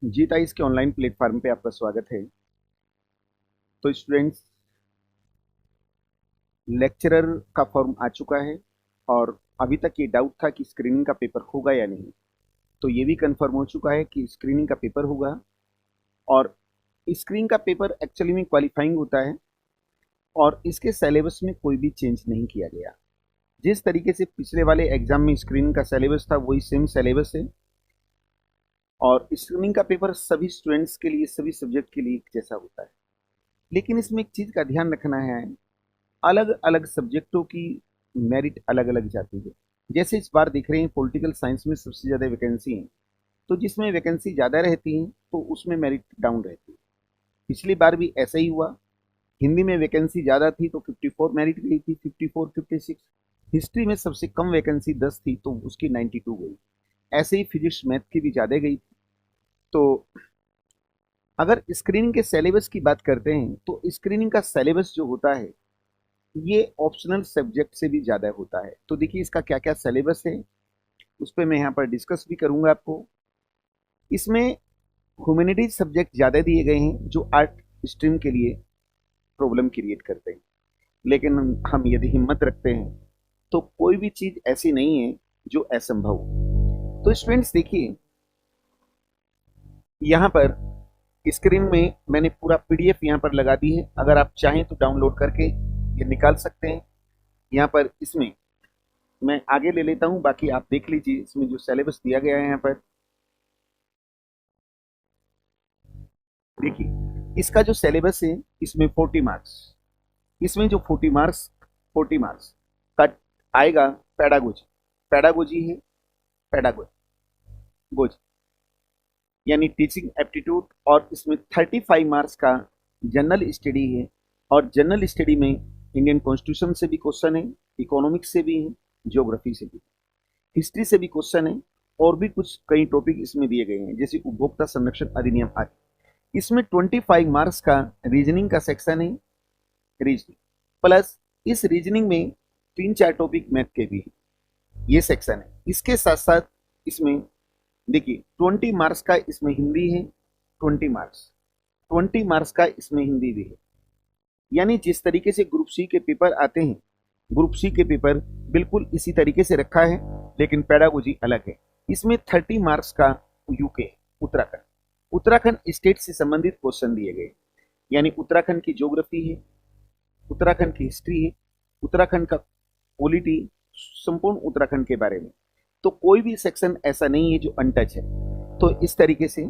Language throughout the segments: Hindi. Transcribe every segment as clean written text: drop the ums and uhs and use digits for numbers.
जीत आइस के ऑनलाइन प्लेटफॉर्म पे आपका स्वागत है। तो स्टूडेंट्स, लेक्चरर का फॉर्म आ चुका है और अभी तक ये डाउट था कि स्क्रीनिंग का पेपर होगा या नहीं। तो ये भी कंफर्म हो चुका है कि स्क्रीनिंग का पेपर होगा। और स्क्रीनिंग का पेपर एक्चुअली में क्वालिफाइंग होता है और इसके सिलेबस में कोई भी चेंज नहीं किया गया। जिस तरीके से पिछले वाले एग्जाम में स्क्रीनिंग का सिलेबस था वही सेम सिलेबस है। और स्क्रीनिंग का पेपर सभी स्टूडेंट्स के लिए, सभी सब्जेक्ट के लिए एक जैसा होता है। लेकिन इसमें एक चीज़ का ध्यान रखना है, अलग अलग सब्जेक्टों की मेरिट अलग अलग जाती है। जैसे इस बार देख रहे हैं पॉलिटिकल साइंस में सबसे ज़्यादा वैकेंसी है, तो जिसमें वैकेंसी ज़्यादा रहती है तो उसमें मेरिट डाउन रहती है। पिछली बार भी ऐसा ही हुआ। हिंदी में वैकेंसी ज़्यादा थी तो 54 मेरिट गई थी, 54 56। हिस्ट्री में सबसे कम वैकेंसी 10 थी तो उसकी 92 गई। ऐसे ही फिजिक्स मैथ की भी ज़्यादा गई थी। तो अगर स्क्रीनिंग के सिलेबस की बात करते हैं तो स्क्रीनिंग का सिलेबस जो होता है ये ऑप्शनल सब्जेक्ट से भी ज़्यादा होता है। तो देखिए इसका क्या क्या सिलेबस है, उस पर मैं यहाँ पर डिस्कस भी करूँगा आपको। इसमें ह्यूमैनिटीज सब्जेक्ट ज़्यादा दिए गए हैं जो आर्ट स्ट्रीम के लिए प्रॉब्लम क्रिएट करते हैं। लेकिन हम यदि हिम्मत रखते हैं तो कोई भी चीज़ ऐसी नहीं है जो असंभव हो। तो स्टूडेंट्स देखिए, यहाँ पर स्क्रीन में मैंने पूरा पीडीएफ यहाँ पर लगा दी है। अगर आप चाहें तो डाउनलोड करके ये निकाल सकते हैं। यहाँ पर इसमें मैं आगे ले लेता हूँ, बाकी आप देख लीजिए इसमें जो सिलेबस दिया गया है। यहाँ पर देखिए इसका जो सिलेबस है इसमें 40 मार्क्स, इसमें जो 40 मार्क्स का आएगा पैडागोजी। पैडागोजी है, पैडागोजी यानी टीचिंग एप्टीट्यूड। और इसमें 35 मार्क्स का जनरल स्टडी है। और जनरल स्टडी में इंडियन कॉन्स्टिट्यूशन से भी क्वेश्चन है, इकोनॉमिक्स से भी है, ज्योग्राफी से भी, हिस्ट्री से भी क्वेश्चन है। और भी कुछ कई टॉपिक इसमें दिए गए हैं जैसे उपभोक्ता संरक्षण अधिनियम आदि। इसमें 25 मार्क्स का रीजनिंग का सेक्शन है, रीजनिंग प्लस इस रीजनिंग में 3-4 टॉपिक मैथ के भी है, ये सेक्शन है। इसके साथ साथ इसमें देखिए 20 मार्क्स का इसमें हिंदी है, 20 मार्क्स 20 मार्क्स का इसमें हिंदी भी है। यानी जिस तरीके से ग्रुप सी के पेपर आते हैं, ग्रुप सी के पेपर बिल्कुल इसी तरीके से रखा है, लेकिन पेडागोजी अलग है। इसमें 30 मार्क्स का यूके, उत्तराखंड उत्तराखंड स्टेट से संबंधित क्वेश्चन दिए गए। यानी उत्तराखंड की ज्योग्राफी है, उत्तराखंड की हिस्ट्री है, उत्तराखंड का पॉलिटी, संपूर्ण उत्तराखंड के बारे में। तो कोई भी सेक्शन ऐसा नहीं है जो अनटच है। तो इस तरीके से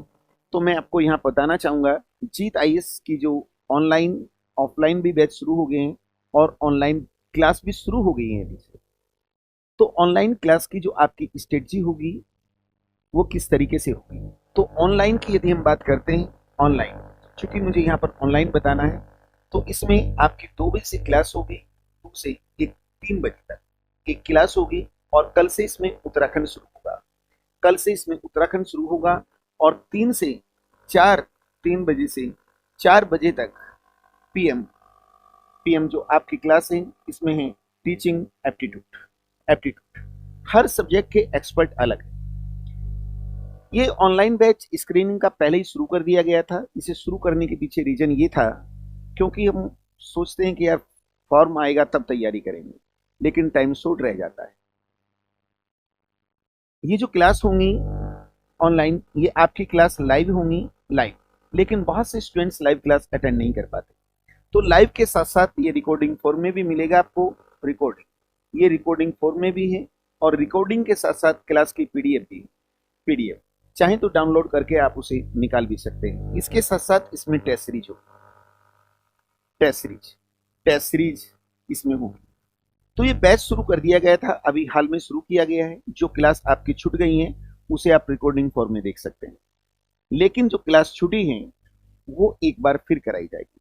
तो मैं आपको यहाँ बताना चाहूँगा, जीत आईएएस की जो ऑनलाइन ऑफलाइन भी बैच शुरू हो गए हैं और ऑनलाइन क्लास भी शुरू हो गई है अभी से। तो ऑनलाइन क्लास की जो आपकी स्ट्रेटजी होगी वो किस तरीके से होगी। तो ऑनलाइन की यदि हम बात करते हैं, ऑनलाइन चूंकि मुझे यहाँ पर ऑनलाइन बताना है, तो इसमें आपकी 2 बजे से क्लास होगी, 2 से 3 बजे तक एक क्लास होगी। और कल से इसमें उत्तराखंड शुरू होगा, कल से इसमें उत्तराखंड शुरू होगा। और 3 से 4, 3 बजे से 4 बजे तक पीएम पीएम जो आपकी क्लास है इसमें है टीचिंग एप्टीट्यूड। एप्टीट्यूड हर सब्जेक्ट के एक्सपर्ट अलग है। ये ऑनलाइन बैच स्क्रीनिंग का पहले ही शुरू कर दिया गया था। इसे शुरू करने के पीछे रीजन ये था क्योंकि हम सोचते हैं कि यार फॉर्म आएगा तब तैयारी करेंगे, लेकिन टाइम शॉर्ट रह जाता है। ये जो क्लास होंगी ऑनलाइन, ये आपकी क्लास लाइव होंगी, लाइव। लेकिन बहुत से स्टूडेंट्स लाइव क्लास अटेंड नहीं कर पाते, तो लाइव के साथ साथ ये रिकॉर्डिंग फॉर्म में भी मिलेगा आपको। रिकॉर्डिंग, ये रिकॉर्डिंग फॉर्म में भी है और रिकॉर्डिंग के साथ साथ क्लास की पीडीएफ भी। पीडीएफ चाहे तो डाउनलोड करके आप उसे निकाल भी सकते हैं। इसके साथ साथ इसमें टेस्ट सीरीज हो, टेस्ट सीरीज इसमें होगी। तो ये बैच शुरू कर दिया गया था, अभी हाल में शुरू किया गया है। जो क्लास आपकी छूट गई है उसे आप रिकॉर्डिंग फॉर्म में देख सकते हैं, लेकिन जो क्लास छुटी है वो एक बार फिर कराई जाएगी।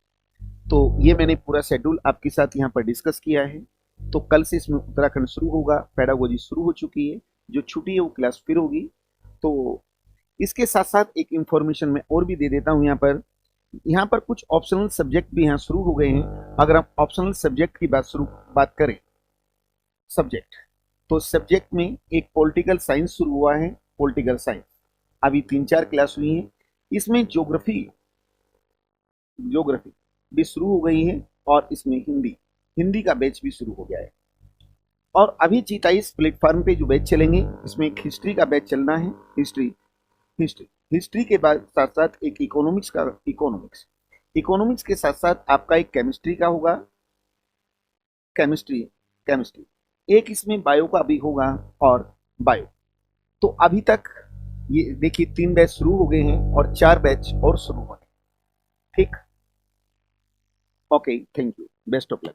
तो ये मैंने पूरा शेड्यूल आपके साथ यहाँ पर डिस्कस किया है। तो कल से इसमें उत्तराखंड शुरू होगा, पेडागोजी शुरू हो चुकी है, जो छुट्टी है वो क्लास फिर होगी। तो इसके साथ साथ एक इंफॉर्मेशन मैं और भी दे देता हूँ यहाँ पर कुछ ऑप्शनल सब्जेक्ट भी यहाँ शुरू हो गए हैं। अगर हम ऑप्शनल सब्जेक्ट की बात करें, सब्जेक्ट, तो सब्जेक्ट में एक पॉलिटिकल साइंस शुरू हुआ है। पॉलिटिकल साइंस अभी 3-4 क्लास हुई हैं। इसमें ज्योग्राफी ज्योग्राफी भी शुरू हो गई है और इसमें हिंदी हिंदी का बैच भी शुरू हो गया है। और अभी G23 प्लेटफॉर्म पे जो बैच चलेंगे इसमें एक हिस्ट्री का बैच चलना है। हिस्ट्री हिस्ट्री हिस्ट्री के बाद साथ साथ एक इकोनॉमिक्स के साथ साथ आपका एक केमिस्ट्री का होगा। केमिस्ट्री केमिस्ट्री एक इसमें बायो का भी होगा और बायो। तो अभी तक ये देखिए 3 बैच शुरू हो गए हैं और 4 बैच और शुरू होंगे। ठीक, okay, thank you, best of luck.